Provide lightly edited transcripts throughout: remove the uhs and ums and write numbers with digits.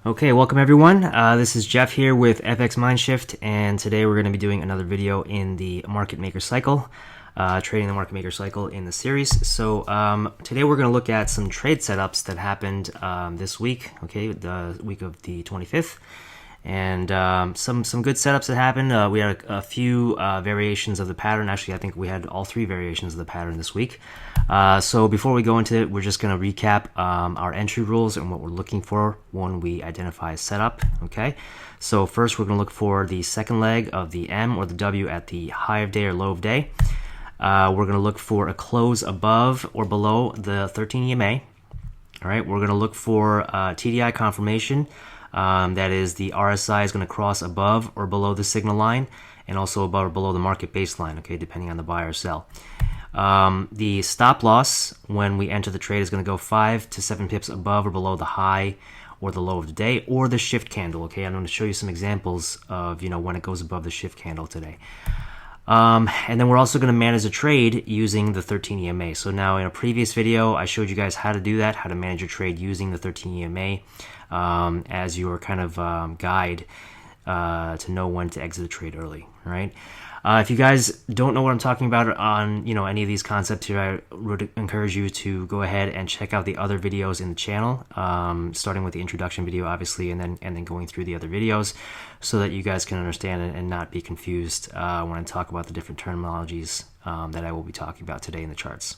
Okay, welcome everyone. This is Jeff here with FX Mindshift, and today we're going to be doing another video in the market maker cycle, trading the market maker cycle in the series. So today we're going to look at some trade setups that happened this week, okay, the week of the 25th, and some good setups that happened. We had a few variations of the pattern. Actually, I think we had all three variations of the pattern this week. So before we go into it, we're just going to recap our entry rules and what we're looking for when we identify a setup. Okay, so first we're going to look for the second leg of the M or the W at the high of day or low of day. We're going to look for a close above or below the 13 EMA. All right, we're going to look for TDI confirmation. That is, the RSI is going to cross above or below the signal line, and also above or below the market baseline, okay, depending on the buy or sell. The stop loss when we enter the trade is going to go 5 to 7 pips above or below the high or the low of the day, or the shift candle. Okay, I'm going to show you some examples of when it goes above the shift candle today. And then we're also going to manage a trade using the 13 EMA. So now in a previous video, I showed you guys how to do that, how to manage your trade using the 13 EMA as your kind of guide to know when to exit the trade early, right? If you guys don't know what I'm talking about on any of these concepts here, I would encourage you to go ahead and check out the other videos in the channel, starting with the introduction video, obviously, and then going through the other videos, so that you guys can understand and not be confused when I talk about the different terminologies that I will be talking about today in the charts.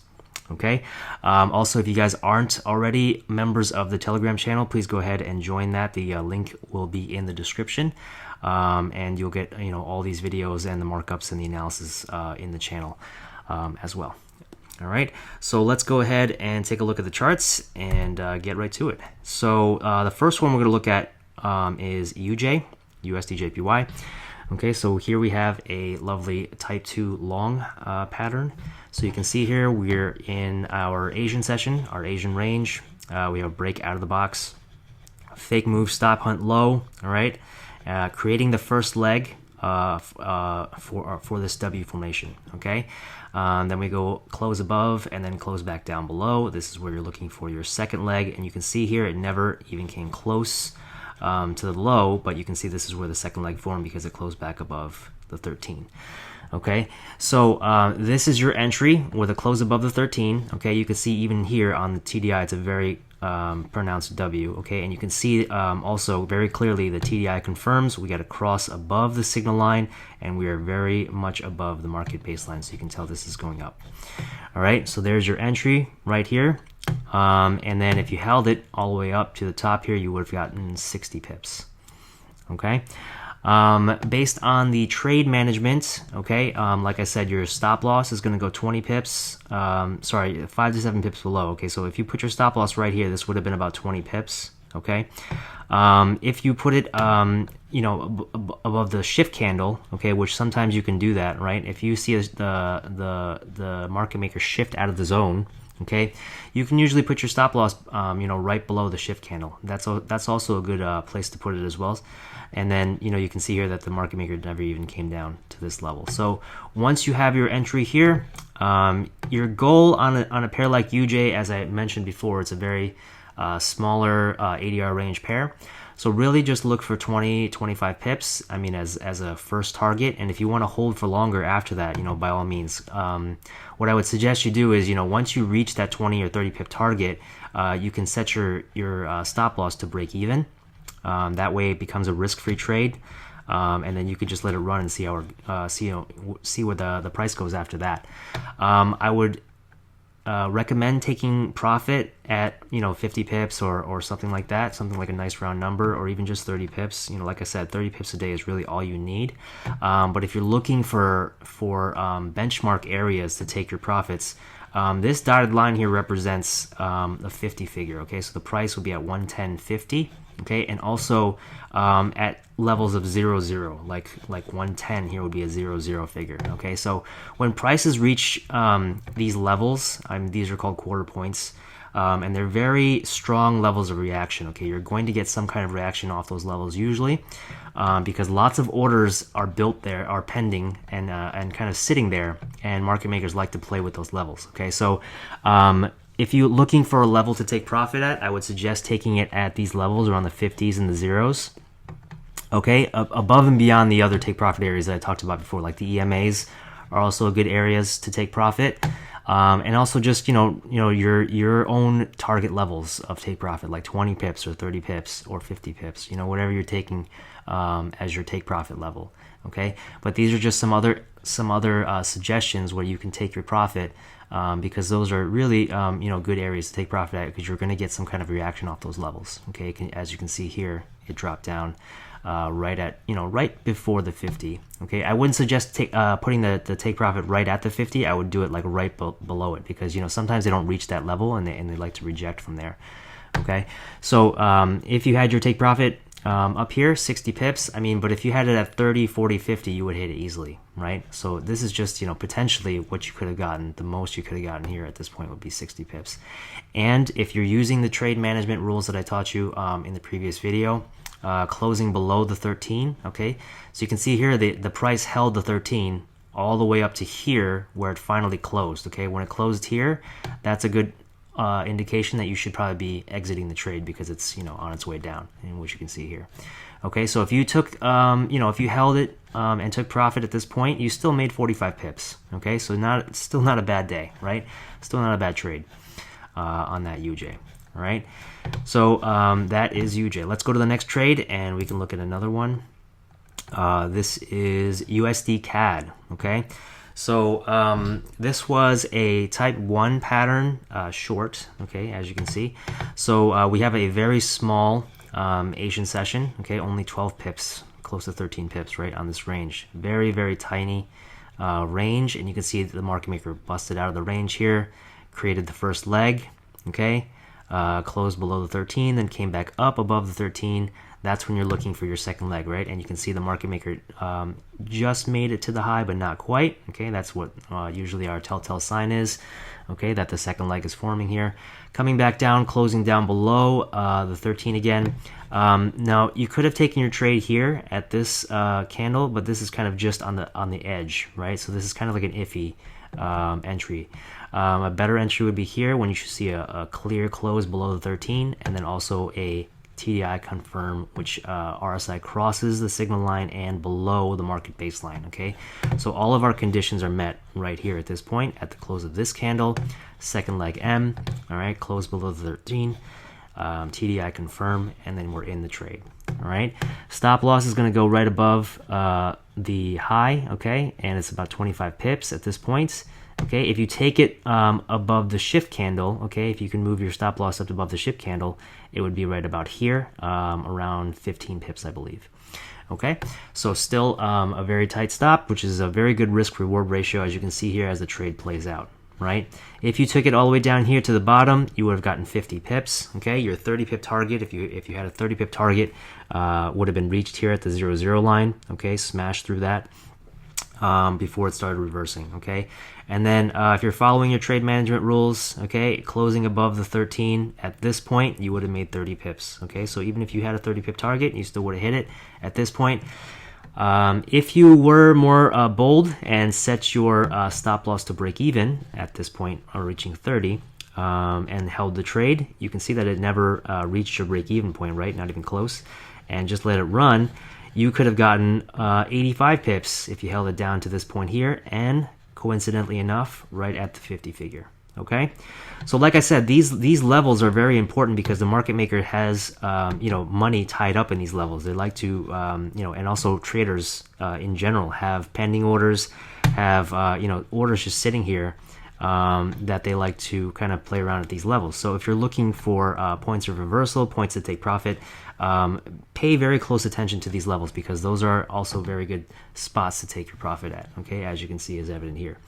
Okay. Also, if you guys aren't already members of the Telegram channel, please go ahead and join that. The link will be in the description, and you'll get all these videos and the markups and the analysis in the channel as well. All right. So let's go ahead and take a look at the charts and get right to it. So the first one we're going to look at is UJ, USD/JPY. Okay, so here we have a lovely type 2 long pattern. So you can see here we're in our Asian session, our Asian range. We have a break out of the box, fake move, stop hunt low. All right, creating the first leg for this W formation. Okay, then we go close above and then close back down below. This is where you're looking for your second leg, and you can see here it never even came close to the low, but you can see this is where the second leg formed because it closed back above the 13. Okay, so this is your entry with a close above the 13. Okay, you can see even here on the TDI it's a very pronounced W. Okay, and you can see also very clearly the TDI confirms we got a cross above the signal line, and we are very much above the market baseline, so you can tell this is going up. All right, so there's your entry right here. And then if you held it all the way up to the top here, you would have gotten 60 pips. Okay. Based on the trade management, okay, like I said, your stop loss is going to go 20 pips. 5 to 7 pips below. Okay, so if you put your stop loss right here, this would have been about 20 pips. Okay. If you put it, above the shift candle, okay, which sometimes you can do that, right? If you see the market maker shift out of the zone, okay, you can usually put your stop loss, right below the shift candle. That's also a good place to put it as well. And then, you can see here that the market maker never even came down to this level. So once you have your entry here, your goal on a pair like UJ, as I mentioned before, it's a very smaller ADR range pair. So really just look for 20, 25 pips, as a first target. And if you want to hold for longer after that, by all means. What I would suggest you do is, once you reach that 20 or 30 pip target, you can set your stop loss to break even. That way it becomes a risk-free trade. And then you can just let it run and see how see where the price goes after that. I would recommend taking profit at 50 pips or something like that, something like a nice round number, or even just 30 pips. Like I said, 30 pips a day is really all you need. But if you're looking for benchmark areas to take your profits, this dotted line here represents a 50 figure. Okay, so the price will be at 110.50. Okay, and also at levels of 0, like 110 here would be a 0 figure. Okay, so when prices reach these levels, these are called quarter points, and they're very strong levels of reaction. Okay, you're going to get some kind of reaction off those levels usually, because lots of orders are built there, are pending, and kind of sitting there, and market makers like to play with those levels. Okay, so if you're looking for a level to take profit at, I would suggest taking it at these levels around the 50s and the zeros. Okay, above and beyond the other take profit areas that I talked about before, like the EMAs are also good areas to take profit. And also just, your own target levels of take profit, like 20 pips or 30 pips or 50 pips, whatever you're taking as your take profit level. Okay, but these are just some other suggestions where you can take your profit, because those are really good areas to take profit at, because you're going to get some kind of reaction off those levels. Okay, as you can see here, it dropped down right before the 50. Okay, I wouldn't suggest putting the take profit right at the 50. I would do it like right below it, because sometimes they don't reach that level and they like to reject from there. Okay, so if you had your take profit up here, 60 pips, but if you had it at 30, 40, 50, you would hit it easily, right? So this is just, potentially what you could have gotten. The most you could have gotten here at this point would be 60 pips. And if you're using the trade management rules that I taught you in the previous video, closing below the 13, okay? So you can see here the price held the 13 all the way up to here where it finally closed, okay? When it closed here, that's a good indication that you should probably be exiting the trade, because it's on its way down, in which you can see here. Okay, so if you took if you held it and took profit at this point, you still made 45 pips. Okay, so still not a bad day, right? Still not a bad trade on that UJ. All right, so that is UJ. Let's go to the next trade and we can look at another one. This is USD CAD. Okay, so this was a type 1 pattern short, okay, as you can see. So we have a very small Asian session, okay, only 12 pips, close to 13 pips, right, on this range. Very, very tiny range, and you can see the market maker busted out of the range here, created the first leg, okay, closed below the 13, then came back up above the 13. That's when you're looking for your second leg, right? And you can see the market maker just made it to the high, but not quite. Okay, that's what usually our telltale sign is. Okay, that the second leg is forming here. Coming back down, closing down below the 13 again. Now you could have taken your trade here at this candle, but this is kind of just on the edge, right? So this is kind of like an iffy entry. A better entry would be here when you should see a clear close below the 13, and then also a TDI confirm, which RSI crosses the signal line and below the market baseline. Okay, so all of our conditions are met right here at this point at the close of this candle. Second leg M, all right, close below the 13, TDI confirm, and then we're in the trade. All right, stop loss is going to go right above the high, okay, and it's about 25 pips at this point. Okay, if you take it above the shift candle, okay, if you can move your stop loss up above the shift candle, it would be right about here, around 15 pips, I believe. Okay, so still a very tight stop, which is a very good risk-reward ratio, as you can see here as the trade plays out, right? If you took it all the way down here to the bottom, you would have gotten 50 pips, okay? Your 30-pip target, if you had a 30-pip target, would have been reached here at the 0-0 line, okay? Smashed through that before it started reversing, okay? And then if you're following your trade management rules, okay, closing above the 13 at this point, you would have made 30 pips, okay? So even if you had a 30-pip target, you still would have hit it at this point. If you were more bold and set your stop loss to break even at this point, reaching 30, and held the trade, you can see that it never reached your break even point, right? Not even close. And just let it run. You could have gotten 85 pips if you held it down to this point here, and coincidentally enough, right at the 50 figure. Okay, so like I said, these levels are very important because the market maker has money tied up in these levels. They like to and also traders in general have pending orders, have orders just sitting here that they like to kind of play around at these levels. So if you're looking for points of reversal, points to take profit, pay very close attention to these levels, because those are also very good spots to take your profit at, okay, as you can see is evident here.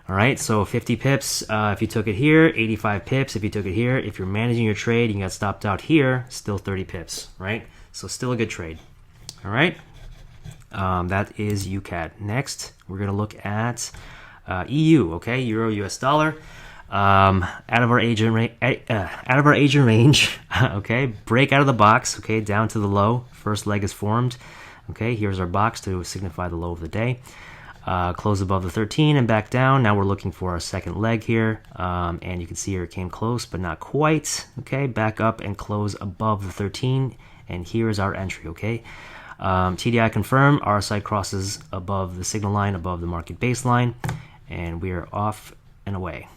All right, so 50 pips if you took it here, 85 pips if you took it here. If you're managing your trade and you got stopped out here, still 30 pips, right? So still a good trade. All right, that is UCAD. Next, we're going to look at EU, okay, Euro US dollar. Out of our Asian range, okay, break out of the box, okay, down to the low. First leg is formed, okay. Here's our box to signify the low of the day. close above the 13 and back down. Now we're looking for our second leg here, and you can see here it came close but not quite. Okay, back up and close above the 13, and here is our entry. Okay, TDI confirm, RSI crosses above the signal line, above the market baseline, and we are off and away.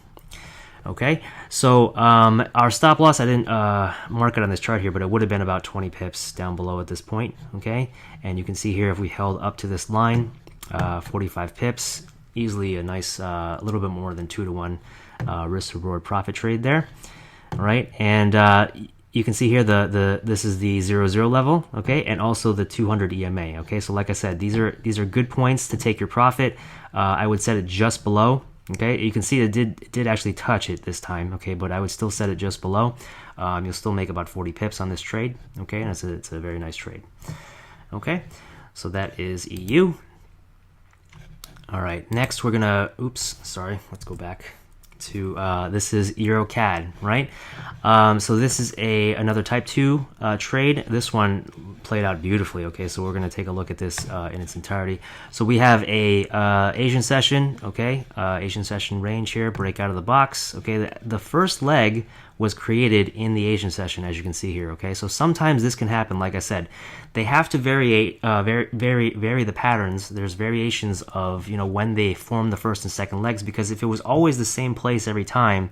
Okay, so our stop loss, I didn't mark it on this chart here, but it would have been about 20 pips down below at this point. Okay, and you can see here if we held up to this line, 45 pips, easily a nice, a little bit more than 2-to-1 risk reward profit trade there. All right, and you can see here this is the 0-0 level, okay, and also the 200 EMA. Okay, so like I said, these are good points to take your profit. I would set it just below. Okay, you can see it did actually touch it this time. Okay, but I would still set it just below. You'll still make about 40 pips on this trade. Okay, and it's a very nice trade. Okay, so that is EU. All right, next we're gonna, let's go back to, this is Euro CAD, right? So this is another type 2 trade. This one played out beautifully. Okay, so we're gonna take a look at this in its entirety. So we have a Asian session, okay, Asian session range here, break out of the box. Okay, the first leg was created in the Asian session, as you can see here. Okay, so sometimes this can happen. Like I said, they have to vary the patterns. There's variations of, when they form the first and second legs, because if it was always the same place every time,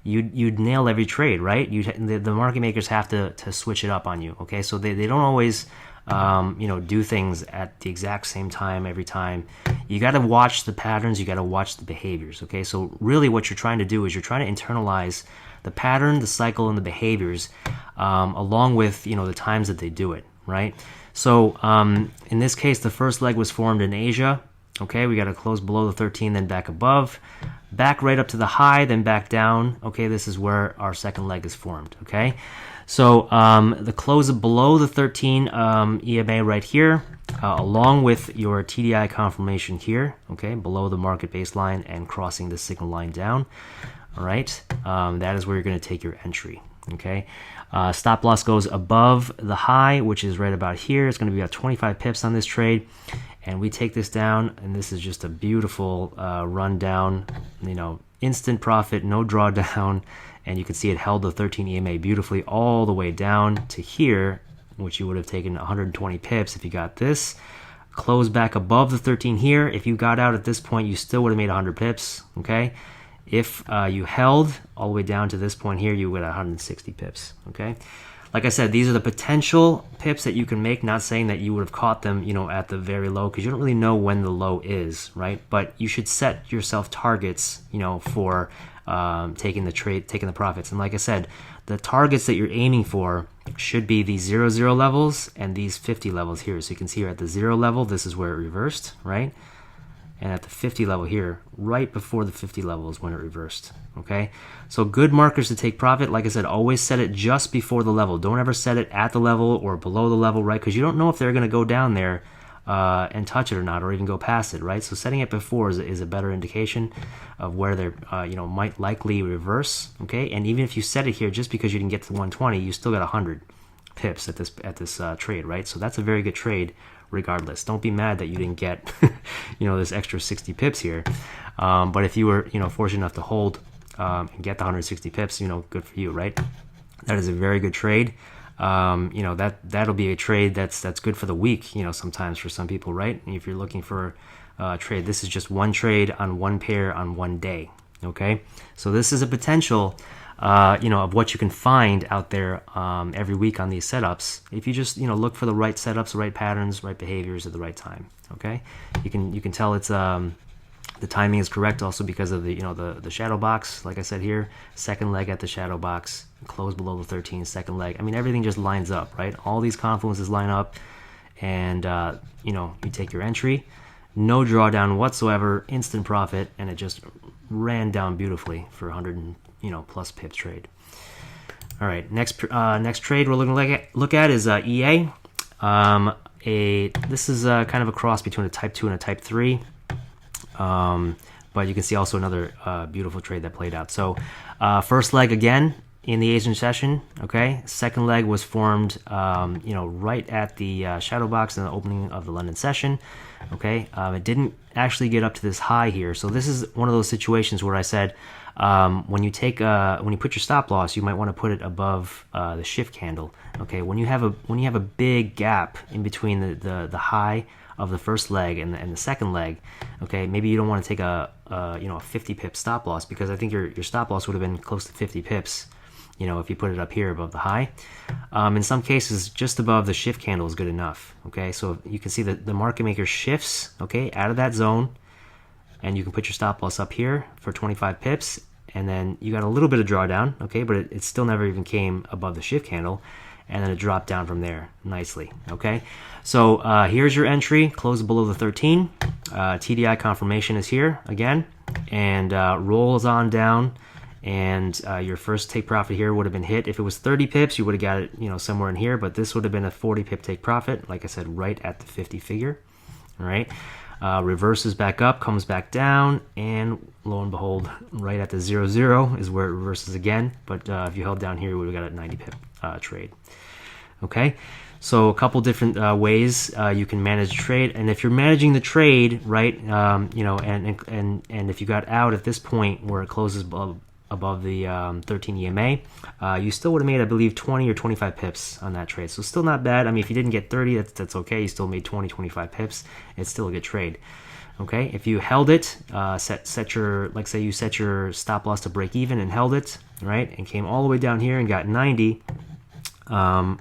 you'd nail every trade, right? The market makers have to switch it up on you. Okay, so they don't always do things at the exact same time every time. You got to watch the patterns, you got to watch the behaviors. Okay, so really what you're trying to do is you're trying to internalize the pattern, the cycle, and the behaviors, along with the times that they do it, right? So in this case, the first leg was formed in Asia. Okay, we got to close below the 13, then back above, back right up to the high, then back down. Okay, this is where our second leg is formed. Okay, so the close below the 13 EMA right here, along with your TDI confirmation here, okay, below the market baseline and crossing the signal line down. All right, that is where you're going to take your entry. Okay, stop loss goes above the high, which is right about here. It's going to be about 25 pips on this trade, and we take this down, and this is just a beautiful run down. Instant profit, no drawdown, and you can see it held the 13 EMA beautifully all the way down to here, which you would have taken 120 pips if you got this. Close back above the 13 here. If you got out at this point, you still would have made 100 pips. Okay. If you held all the way down to this point here, you would have 160 pips, okay? Like I said, these are the potential pips that you can make, not saying that you would have caught them, at the very low, because you don't really know when the low is, right? But you should set yourself targets, for taking the trade, taking the profits. And like I said, the targets that you're aiming for should be these 0-0 levels and these 50 levels here. So you can see here at the 0 level, this is where it reversed, right? And at the 50 level here, right before the 50 level is when it reversed, okay? So good markers to take profit. Like I said, always set it just before the level. Don't ever set it at the level or below the level, right? Because you don't know if they're going to go down there and touch it or not, or even go past it, right? So setting it before is a better indication of where they're, might likely reverse, okay? And even if you set it here just because you didn't get to 120, you still got 100 pips at this trade, right? So that's a very good trade regardless. Don't be mad that you didn't get this extra 60 pips here, but if you were fortunate enough to hold and get the 160 pips, good for you, right? That is a very good trade. That'll be a trade that's good for the week, sometimes for some people, right? And if you're looking for a trade, this is just one trade on one pair on one day. Okay, so this is a potential of what you can find out there every week on these setups. If you just look for the right setups, the right patterns, right behaviors at the right time. Okay, you can tell it's the timing is correct also because of the shadow box. Like I said here, second leg at the shadow box, close below the 13, second leg. I mean, everything just lines up, right? All these confluences line up, and you take your entry, no drawdown whatsoever, instant profit, and it just ran down beautifully for 100 plus pips trade. All right, next trade we're looking to look at is EA. This is kind of a cross between a type 2 and a type 3. But you can see also another beautiful trade that played out. So first leg again in the Asian session, okay? Second leg was formed right at the shadow box in the opening of the London session. Okay, it didn't actually get up to this high here, so this is one of those situations where I said when you put your stop loss, you might want to put it above the shift candle. Okay, when you have a big gap in between the high of the first leg and the second leg, okay, maybe you don't want to take a 50 pip stop loss, because I think your stop loss would have been close to 50 pips, if you put it up here above the high. In some cases, just above the shift candle is good enough. Okay, so you can see that the market maker shifts, okay, out of that zone, and you can put your stop loss up here for 25 pips, and then you got a little bit of drawdown, okay, but it still never even came above the shift candle, and then it dropped down from there nicely. Okay, so here's your entry, close below the 13. TDI confirmation is here again, and rolls on down, and your first take profit here would have been hit. If it was 30 pips, you would have got it somewhere in here, but this would have been a 40 pip take profit, like I said, right at the 50 figure. All right, reverses back up, comes back down, and lo and behold, right at the 0-0 is where it reverses again. But if you held down here, you would have got a 90 pip trade. Okay, so a couple different ways you can manage the trade, and if you're managing the trade right, and if you got out at this point where it closes above the 13 EMA, you still would have made, I believe, 20 or 25 pips on that trade. So still not bad. I mean, if you didn't get 30, that's okay. You still made 20, 25 pips. It's still a good trade. Okay, if you held it, set your, like say you set your stop loss to break even and held it, right, and came all the way down here and got 90,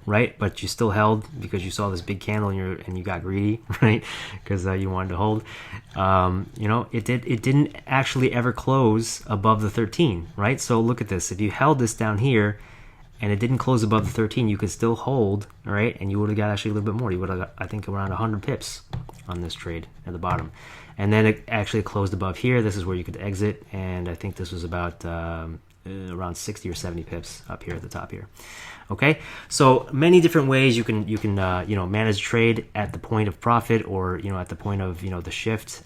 right, but you still held because you saw this big candle and you got greedy, right, because you wanted to hold. It didn't actually ever close above the 13, right? So look at this. If you held this down here and it didn't close above the 13, you could still hold, right, and you would have got actually a little bit more. You would have got, I think, around 100 pips on this trade at the bottom, and then it actually closed above here. This is where you could exit, and I think this was about around 60 or 70 pips up here at the top here. Okay, so many different ways you can manage trade at the point of profit, or at the point of the shift.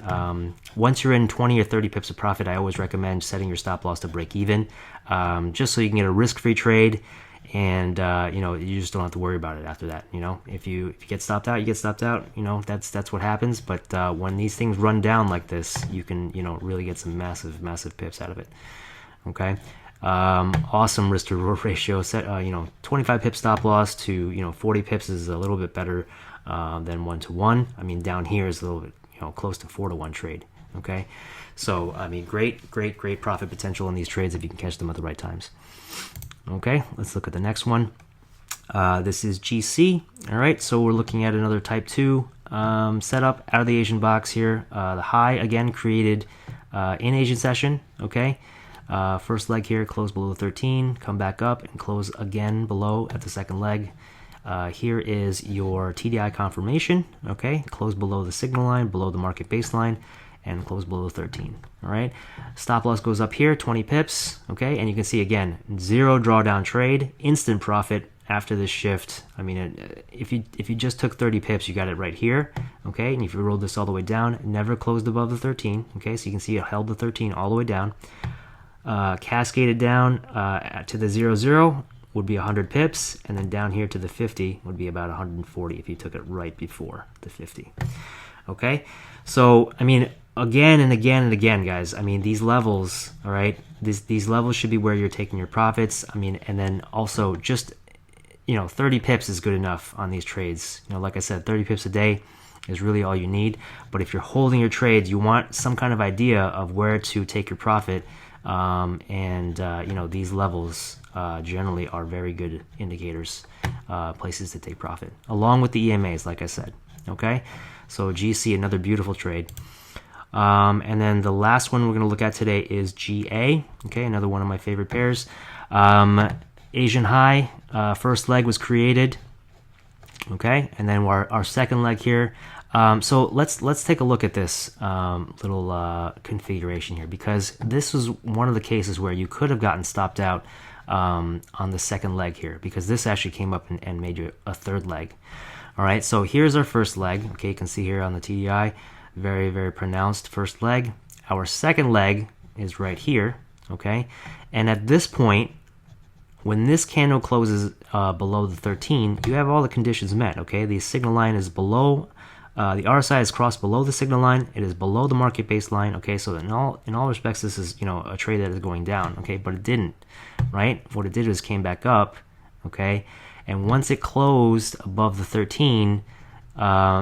Once you're in 20 or 30 pips of profit, I always recommend setting your stop loss to break even, just so you can get a risk-free trade, and you just don't have to worry about it after that. If you get stopped out, you get stopped out. That's what happens. But when these things run down like this, you can really get some massive pips out of it. Okay. Awesome risk to reward ratio. Set 25 pip stop loss to 40 pips is a little bit better than 1-to-1. I mean, down here is a little bit close to 4-to-1 trade. Okay, so I mean, great profit potential in these trades if you can catch them at the right times. Okay, let's look at the next one. This is GC. All right, so we're looking at another type 2 setup out of the Asian box here. The high again created in Asian session. Okay. First leg here, close below 13, come back up and close again below at the second leg. Here is your TDI confirmation, okay, close below the signal line, below the market baseline, and close below 13, all right. Stop loss goes up here, 20 pips, okay, and you can see again, zero drawdown trade, instant profit after this shift. I mean, if you just took 30 pips, you got it right here, okay, and if you rolled this all the way down, it never closed above the 13, okay, so you can see it held the 13 all the way down. Cascaded down to the 0-0 would be 100 pips, and then down here to the 50 would be about 140 if you took it right before the 50. Okay, so I mean, again and again, guys. I mean, these levels, all right. These levels should be where you're taking your profits. I mean, and then also just 30 pips is good enough on these trades. Like I said, 30 pips a day is really all you need. But if you're holding your trades, you want some kind of idea of where to take your profit. These levels generally are very good indicators, places to take profit, along with the EMAs, like I said. Okay, so GC, another beautiful trade. And then the last one we're going to look at today is GA. Okay, another one of my favorite pairs. Asian high, first leg was created. Okay, and then our second leg here. So let's take a look at this little configuration here, because this was one of the cases where you could have gotten stopped out on the second leg here, because this actually came up and made you a third leg. All right, so here's our first leg. Okay, you can see here on the TDI, very pronounced first leg. Our second leg is right here. Okay, and at this point, when this candle closes below the 13, you have all the conditions met. Okay, the signal line is below the RSI is crossed below the signal line. It is below the market baseline. Okay, so in all respects, this is, you know, a trade that is going down. Okay, but it didn't, right? What it did was came back up. Okay, and once it closed above the 13,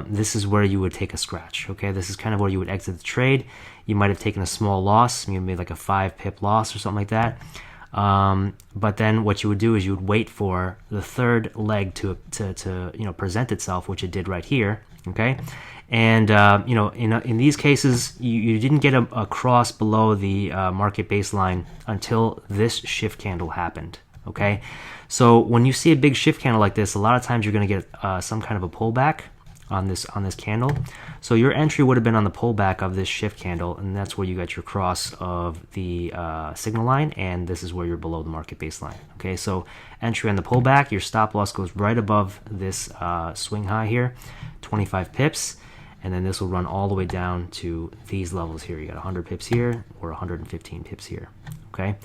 this is where you would take a scratch. Okay, this is kind of where you would exit the trade. You might have taken a small loss, you made like a 5 pip loss or something like that. But then what you would do is you would wait for the third leg to you know, present itself, which it did right here. Okay, and you know, in these cases, you didn't get a cross below the market baseline until this shift candle happened. Okay, so when you see a big shift candle like this, a lot of times you're going to get some kind of a pullback on this candle. So your entry would have been on the pullback of this shift candle, and that's where you got your cross of the signal line, and this is where you're below the market baseline. Okay, so entry on the pullback, your stop loss goes right above this swing high here, 25 pips, and then this will run all the way down to these levels here. You got 100 pips here or 115 pips here. Okay,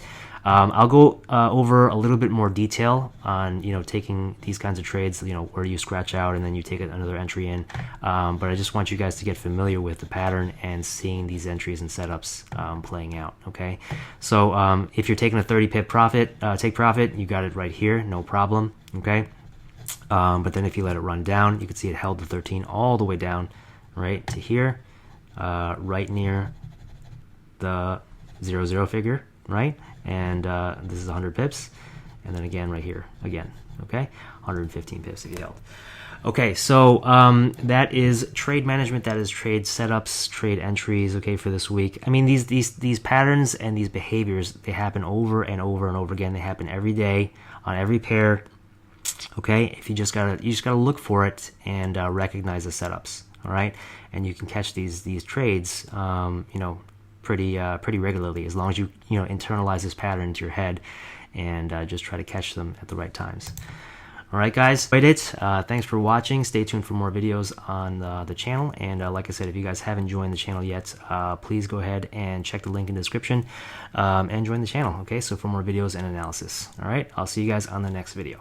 I'll go over a little bit more detail on, you know, taking these kinds of trades, you know, where you scratch out and then you take another entry in. But I just want you guys to get familiar with the pattern and seeing these entries and setups playing out. Okay, so if you're taking a 30 pip profit, take profit, you got it right here, no problem. Okay, but then if you let it run down, you can see it held the 13 all the way down, right to here, right near the 00 figure. Right, and this is 100 pips, and then again right here again. Okay, 115 pips if you held. Okay, so that is trade management, that is trade setups, trade entries. Okay, for this week. I mean, these patterns and these behaviors, they happen over and over and over again. They happen every day on every pair. Okay, if you just gotta look for it and recognize the setups. All right, and you can catch these trades. You know, pretty regularly, as long as you internalize this pattern into your head and just try to catch them at the right times. All right, guys, thanks for watching. Stay tuned for more videos on the channel, and like I said, if you guys haven't joined the channel yet, please go ahead and check the link in the description and join the channel. Okay, so for more videos and analysis. All right, I'll see you guys on the next video.